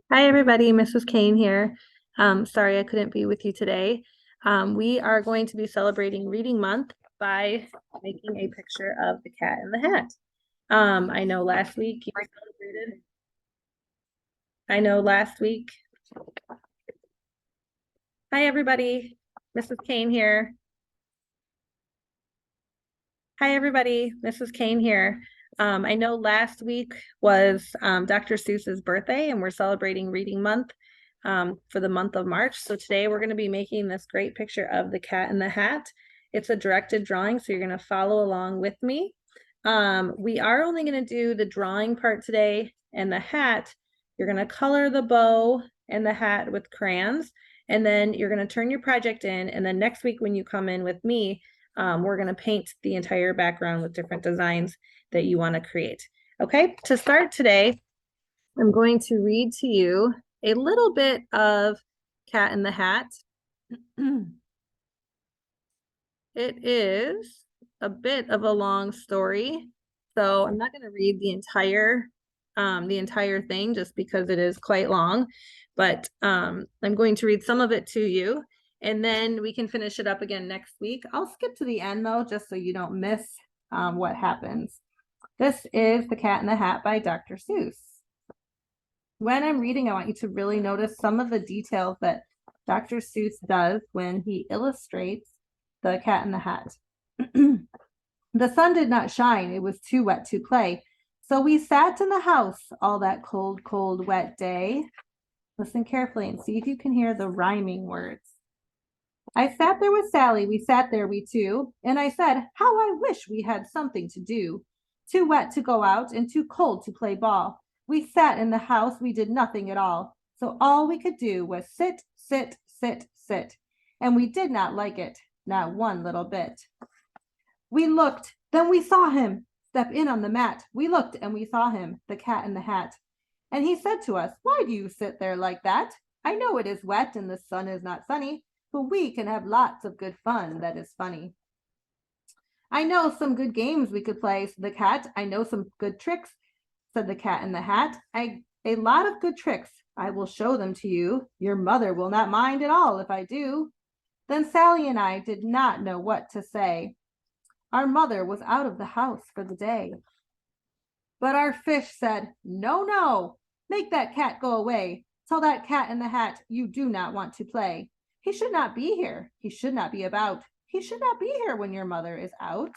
Hi, everybody. Mrs. Kane here. Sorry I couldn't be with you today. We are going to be celebrating Reading Month by making a picture of the Cat in the Hat. I know last week you celebrated. I know last week. Hi, everybody. Mrs. Kane here. Hi, everybody. Mrs. Kane here. I know last week was Dr. Seuss's birthday, and we're celebrating Reading Month for the month of March. So today we're going to be making this great picture of the Cat in the Hat. It's a directed drawing, so you're going to follow along with me. We are only going to do the drawing part today, and the hat, you're going to color the bow and the hat with crayons, and then you're going to turn your project in, and then next week when you come in with me, we're going to paint the entire background with different designs that you want to create. Okay, to start today, I'm going to read to you a little bit of Cat in the Hat. It is a bit of a long story, so I'm not going to read the entire thing just because it is quite long, but I'm going to read some of it to you, and then we can finish it up again next week. I'll skip to the end though, just so you don't miss what happens. This is The Cat in the Hat by Dr. Seuss. When I'm reading, I want you to really notice some of the details that Dr. Seuss does when he illustrates the Cat in the Hat. The sun did not shine, it was too wet to play. So we sat in the house all that cold, cold, wet day. Listen carefully and see if you can hear the rhyming words. I sat there with Sally, we sat there, we two, and I said, how I wish we had something to do. Too wet to go out and too cold to play ball. We sat in the house, we did nothing at all. So all we could do was sit, sit, sit, sit. And we did not like it, not one little bit. We looked, then we saw him step in on the mat. We looked and we saw him, the Cat in the Hat. And he said to us, why do you sit there like that? I know it is wet and the sun is not sunny, but we can have lots of good fun that is funny. I know some good games we could play, said the cat. I know some good tricks, said the Cat in the Hat. A lot of good tricks. I will show them to you. Your mother will not mind at all if I do. Then Sally and I did not know what to say. Our mother was out of the house for the day. But our fish said, no, no, make that cat go away. Tell that Cat in the Hat you do not want to play. He should not be here. He should not be about. He should not be here when your mother is out.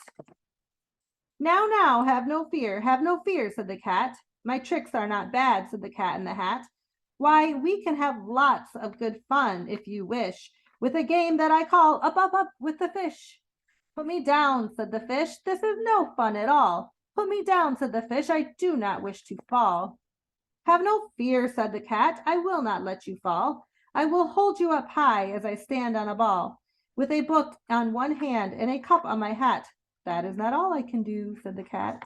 Now, have no fear, said the cat. My tricks are not bad, said the Cat in the Hat. Why, we can have lots of good fun, if you wish, with a game that I call up with the fish. Put me down, said the fish. This is no fun at all. Put me down, said the fish. I do not wish to fall. Have no fear, said the cat. I will not let you fall. I will hold you up high as I stand on a ball, with a book on one hand and a cup on my hat. That is not all I can do, said the cat.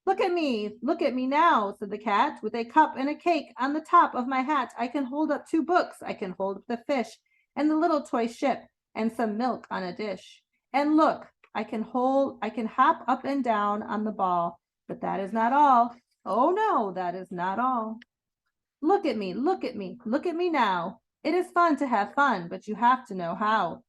Look at me now, said the cat. With a cup and a cake on the top of my hat, I can hold up 2 books. I can hold up the fish and the little toy ship and some milk on a dish. And look, I can hop up and down on the ball, but that is not all. Oh no, that is not all. Look at me now. It is fun to have fun, but you have to know how.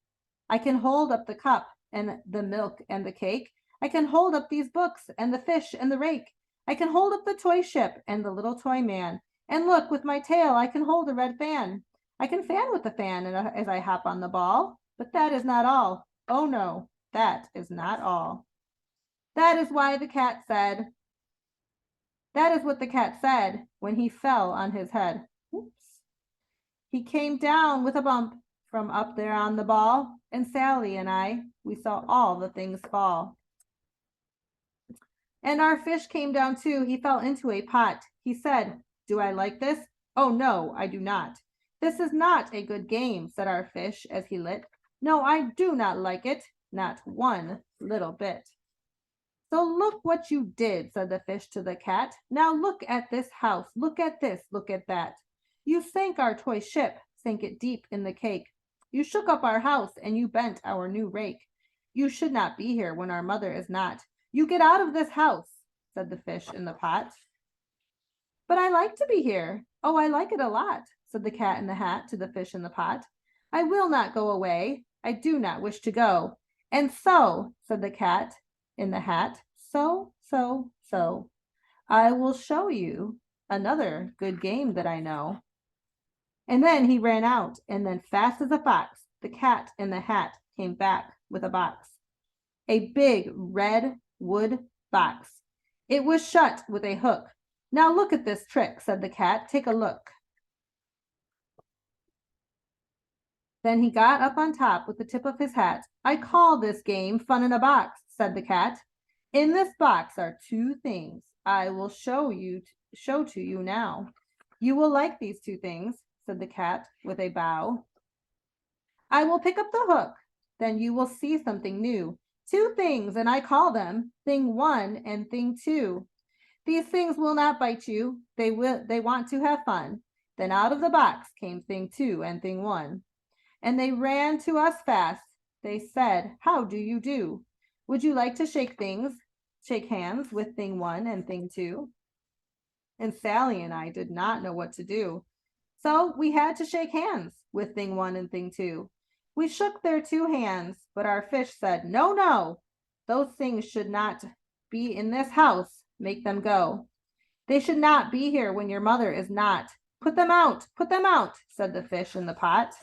I can hold up the cup and the milk and the cake. I can hold up these books and the fish and the rake. I can hold up the toy ship and the little toy man. And look, with my tail, I can hold a red fan. I can fan with the fan as I hop on the ball, but that is not all. Oh no, that is not all. That is what the cat said when he fell on his head. Oops. He came down with a bump from up there on the ball, and Sally and we saw all the things fall. And our fish came down too. He fell into a pot. He said, do I like this? Oh no, I do not. This is not a good game, said our fish as he lit. No, I do not like it, not one little bit. So look what you did, said the fish to the cat. Now look at this house, look at this, look at that. You sank our toy ship, sank it deep in the cake. You shook up our house and you bent our new rake. You should not be here when our mother is not. You get out of this house, said the fish in the pot. But I like to be here. Oh, I like it a lot, said the cat in the hat to the fish in the pot. I will not go away. I do not wish to go. And so, said the cat in the hat, so, I will show you another good game that I know. And then he ran out, and then fast as a fox, the cat in the hat came back with a box. A big red wood box. It was shut with a hook. Now look at this trick, said the cat. Take a look. Then he got up on top with the tip of his hat. I call this game fun in a box, said the cat. In this box are two things I will show to you now. You will like these two things, said the cat with a bow. I will pick up the hook. Then you will see something new. Two things, and I call them thing one and thing two. These things will not bite you. They want to have fun. Then out of the box came thing two and thing one. And they ran to us fast. They said, how do you do? Would you like to shake hands with thing one and thing two? And Sally and I did not know what to do. So we had to shake hands with thing one and thing two. We shook their two hands, but our fish said, no, no, those things should not be in this house. Make them go. They should not be here when your mother is not. Put them out, said the fish in the pot.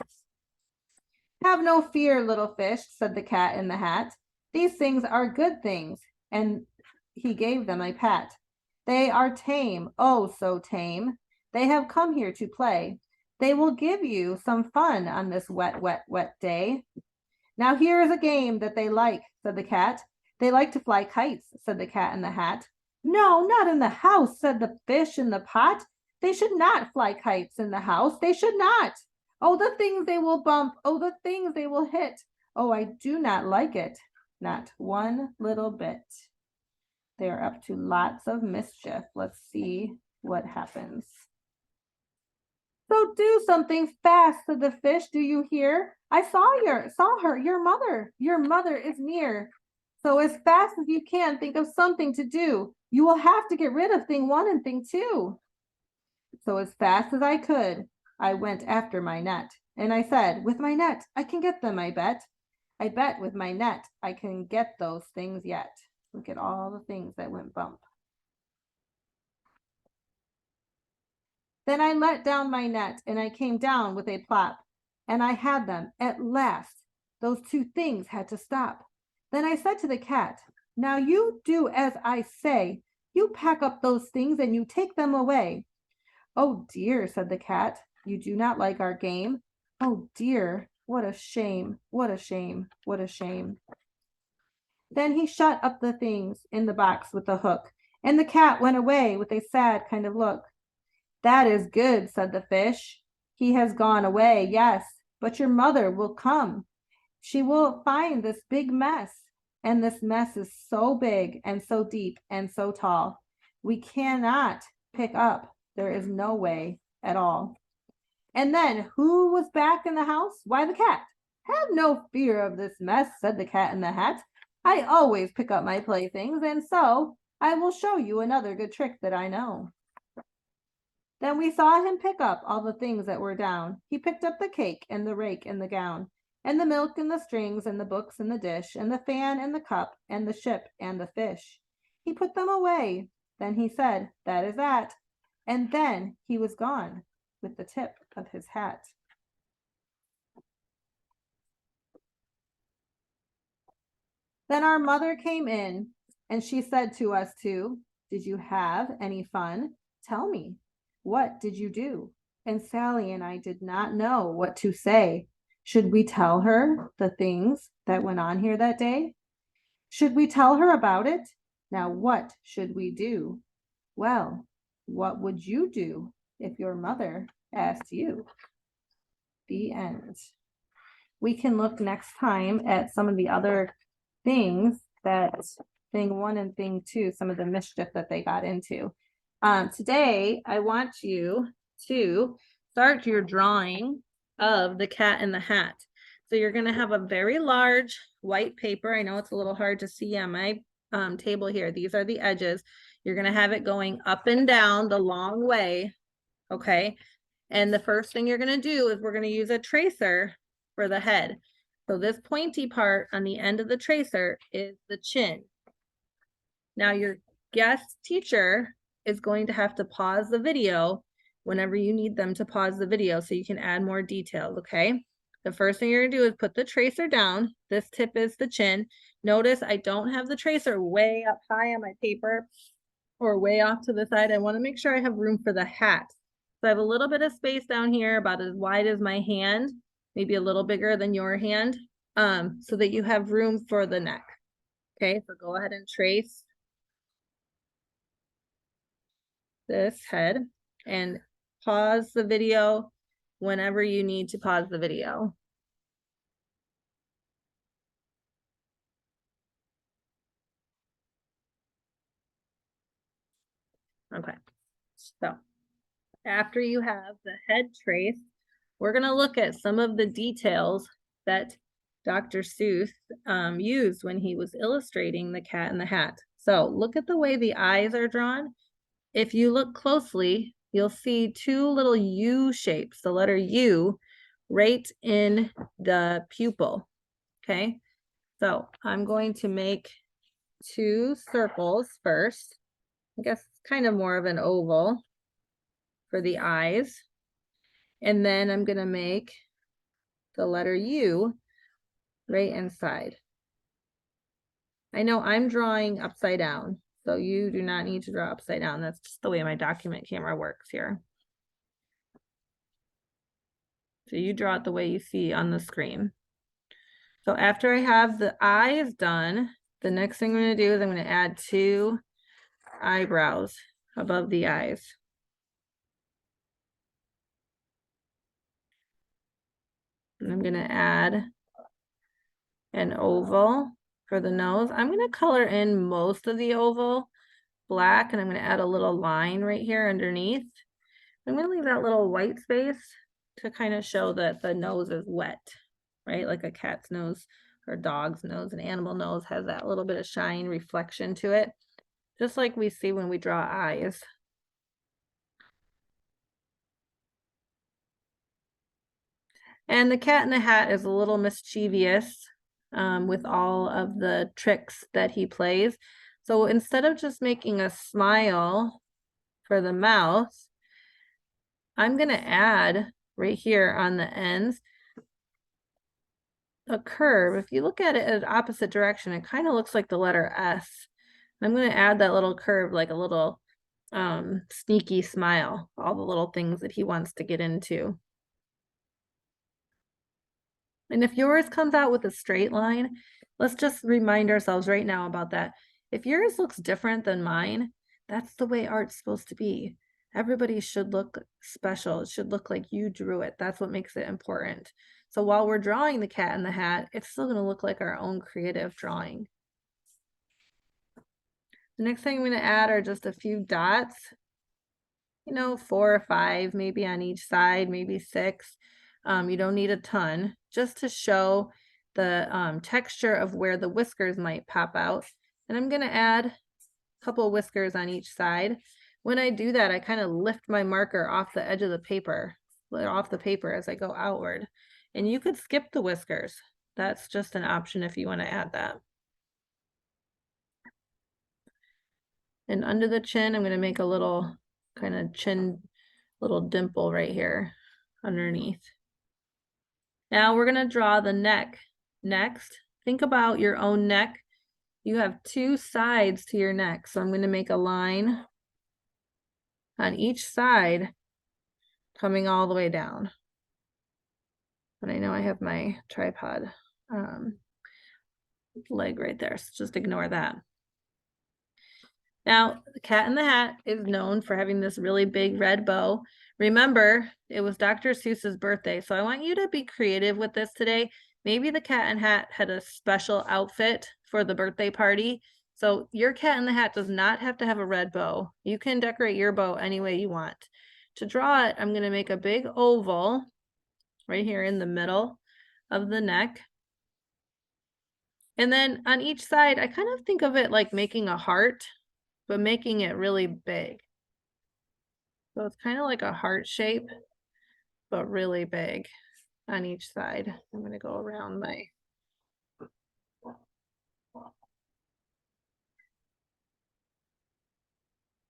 Have no fear, little fish, said the cat in the hat. These things are good things, and he gave them a pat. They are tame, oh, so tame. They have come here to play. They will give you some fun on this wet, wet, wet day. Now here is a game that they like, said the cat. They like to fly kites, said the cat in the hat. No, not in the house, said the fish in the pot. They should not fly kites in the house. They should not. Oh, the things they will bump. Oh, the things they will hit. Oh, I do not like it. Not one little bit. They are up to lots of mischief. Let's see what happens. So do something fast, said the fish. Do you hear? I saw her, your mother. Your mother is near. So as fast as you can, think of something to do. You will have to get rid of thing one and thing two. So as fast as I could, I went after my net. And I said, with my net, I can get them, I bet. I bet with my net, I can get those things yet. Look at all the things that went bump. Then I let down my net, and I came down with a plop, and I had them at last. Those two things had to stop. Then I said to the cat, now you do as I say. You pack up those things and you take them away. Oh dear, said the cat, you do not like our game? Oh dear, what a shame, what a shame, what a shame. Then he shut up the things in the box with the hook, and the cat went away with a sad kind of look. That is good, said the fish. He has gone away, yes, but your mother will come. She will find this big mess, and this mess is so big and so deep and so tall. We cannot pick up. There is no way at all. And then who was back in the house? Why, the cat. Have no fear of this mess, said the cat in the hat. I always pick up my playthings, and so I will show you another good trick that I know. Then we saw him pick up all the things that were down. He picked up the cake and the rake and the gown, and the milk and the strings and the books and the dish, and the fan and the cup and the ship and the fish. He put them away. Then he said, that is that. And then he was gone with the tip of his hat. Then our mother came in, and she said to us two, did you have any fun? Tell me, what did you do? And Sally and I did not know what to say. Should we tell her the things that went on here that day? Should we tell her about it? Now, what should we do? Well, what would you do if your mother asked you? The end. We can look next time at some of the other things that thing one and thing two, some of the mischief that they got into. Today, I want you to start your drawing of the cat in the hat. So you're going to have a very large white paper. I know it's a little hard to see on my table here. These are the edges. You're gonna have it going up and down the long way, okay? And the first thing you're gonna do is we're gonna use a tracer for the head. So this pointy part on the end of the tracer is the chin. Now your guest teacher is going to have to pause the video whenever you need them to pause the video so you can add more details, okay? The first thing you're gonna do is put the tracer down. This tip is the chin. Notice I don't have the tracer way up high on my paper or way off to the side. I wanna make sure I have room for the hat. So I have a little bit of space down here, about as wide as my hand, maybe a little bigger than your hand, so that you have room for the neck. Okay, so go ahead and trace this head and pause the video whenever you need to pause the video. Okay, so after you have the head trace, we're going to look at some of the details that Dr. Seuss used when he was illustrating the Cat in the Hat. So look at the way the eyes are drawn. If you look closely, you'll see two little U shapes, the letter U, right in the pupil. Okay, so I'm going to make two circles first. I guess it's kind of more of an oval for the eyes. And then I'm going to make the letter U right inside. I know I'm drawing upside down, so you do not need to draw upside down. That's just the way my document camera works here. So you draw it the way you see on the screen. So after I have the eyes done, the next thing I'm going to do is I'm going to add two eyebrows above the eyes. And I'm going to add an oval for the nose. I'm going to color in most of the oval black, and I'm going to add a little line right here underneath. I'm going to leave that little white space to kind of show that the nose is wet, right? Like a cat's nose or dog's nose, an animal nose has that little bit of shine reflection to it, just like we see when we draw eyes. And the Cat in the Hat is a little mischievous with all of the tricks that he plays. So instead of just making a smile for the mouth, I'm going to add right here on the ends a curve. If you look at it in opposite direction, it kind of looks like the letter S. I'm going to add that little curve, like a little sneaky smile, all the little things that he wants to get into. And if yours comes out with a straight line, let's just remind ourselves right now about that. If yours looks different than mine, that's the way art's supposed to be. Everybody should look special. It should look like you drew it. That's what makes it important. So while we're drawing the Cat in the Hat, it's still going to look like our own creative drawing. The next thing I'm going to add are just a few dots, you know, 4 or 5, maybe on each side, maybe 6. You don't need a ton, just to show the texture of where the whiskers might pop out. And I'm going to add a couple of whiskers on each side. When I do that, I kind of lift my marker off the edge of the paper, off the paper as I go outward. And you could skip the whiskers. That's just an option if you want to add that. And under the chin, I'm going to make a little kind of chin, little dimple right here underneath. Now we're going to draw the neck next. Think about your own neck. You have 2 sides to your neck. So I'm going to make a line on each side coming all the way down. But I know I have my tripod leg right there, so just ignore that. Now, the Cat in the Hat is known for having this really big red bow. Remember, it was Dr. Seuss's birthday, so I want you to be creative with this today. Maybe the Cat in the Hat had a special outfit for the birthday party. So your Cat in the Hat does not have to have a red bow. You can decorate your bow any way you want. To draw it, I'm going to make a big oval right here in the middle of the neck. And then on each side, I kind of think of it like making a heart. but making it really big. So it's kind of like a heart shape, but really big on each side. I'm going to go around my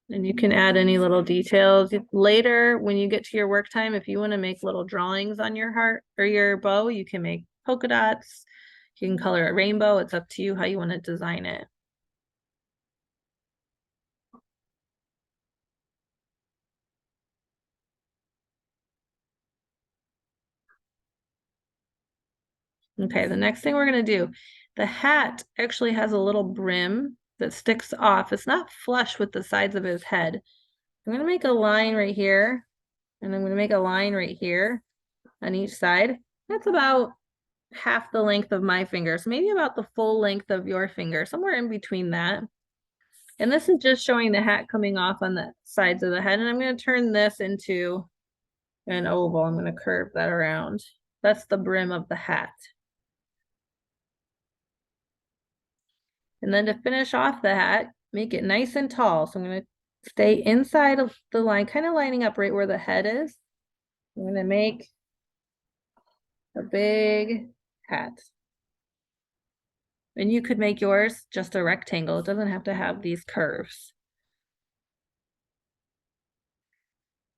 and you can add any little details. Later, when you get to your work time, if you want to make little drawings on your heart or your bow, you can make polka dots. You can color a rainbow. It's up to you how you want to design it. Okay, the next thing we're going to do, the hat actually has a little brim that sticks off. It's not flush with the sides of his head. I'm going to make a line right here, and I'm going to make a line right here on each side. That's about half the length of my finger, so maybe about the full length of your finger, somewhere in between that. And this is just showing the hat coming off on the sides of the head, and I'm going to turn this into an oval. I'm going to curve that around. That's the brim of the hat. And then to finish off the hat, make it nice and tall. So I'm going to stay inside of the line, kind of lining up right where the head is. I'm going to make a big hat. And you could make yours just a rectangle. It doesn't have to have these curves.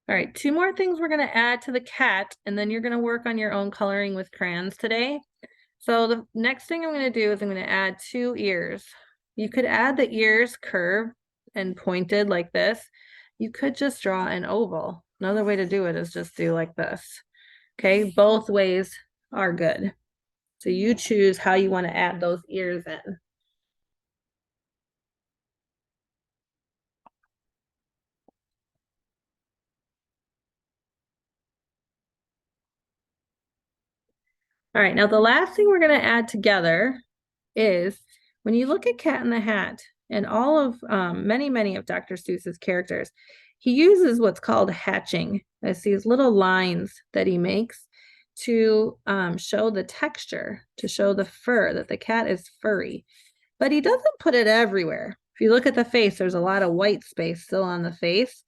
All right, two more things we're going to add to the cat, and then you're going to work on your own coloring with crayons today. So the next thing I'm going to do is I'm going to add 2 ears. You could add the ears curved and pointed like this. You could just draw an oval. Another way to do it is just do like this. Okay, both ways are good. So you choose how you want to add those ears in. All right, now the last thing we're going to add together is when you look at Cat in the Hat and all of many of Dr. Seuss's characters, he uses what's called hatching. It's these little lines that he makes to show the texture, to show the fur, that the cat is furry. But he doesn't put it everywhere. If you look at the face, there's a lot of white space still on the face.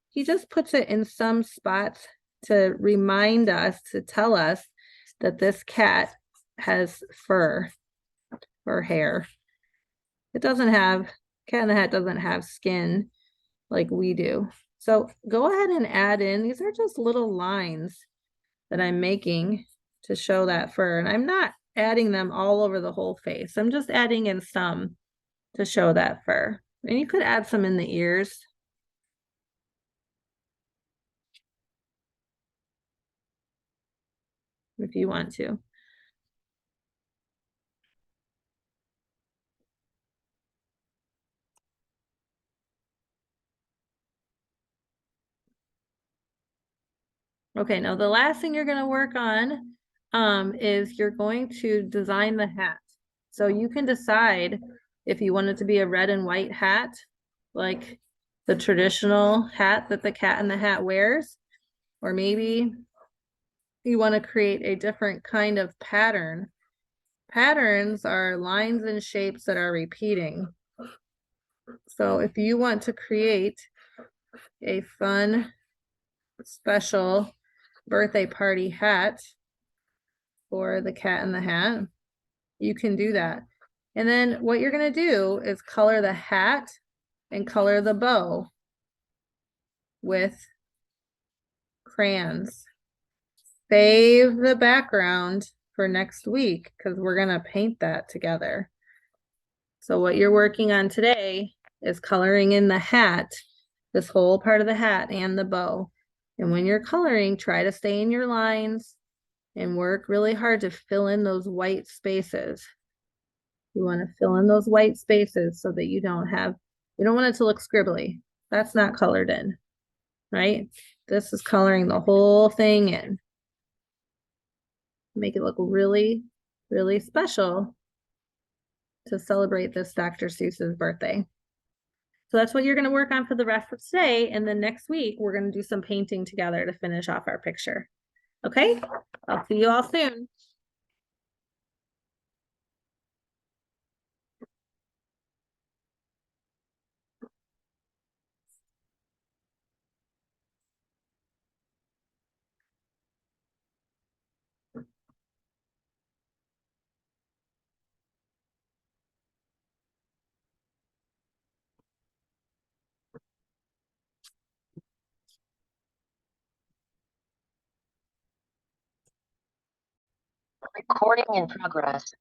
He just puts it in some spots to remind us, to tell us that this cat has fur or hair. It doesn't have, Cat in the Hat doesn't have skin like we do. So go ahead and add in, these are just little lines that I'm making to show that fur. And I'm not adding them all over the whole face. I'm just adding in some to show that fur. And you could add some in the ears. If you want to. Okay, now the last thing you're going to work on is you're going to design the hat. So you can decide if you want it to be a red and white hat, like the traditional hat that the Cat in the Hat wears, or maybe you want to create a different kind of pattern. Patterns are lines and shapes that are repeating. So if you want to create a fun, special birthday party hat for the Cat in the Hat, you can do that. And then what you're going to do is color the hat and color the bow with crayons. Save the background for next week because we're going to paint that together. So what you're working on today is coloring in the hat, this whole part of the hat and the bow. And when you're coloring, try to stay in your lines and work really hard to fill in those white spaces. You want to fill in those white spaces so that you don't want it to look scribbly. That's not colored in, right? This is coloring the whole thing in. Make it look really, really special to celebrate this Dr. Seuss's birthday. So that's what you're going to work on for the rest of today. And then next week, we're going to do some painting together to finish off our picture. Okay? I'll see you all soon. Recording in progress.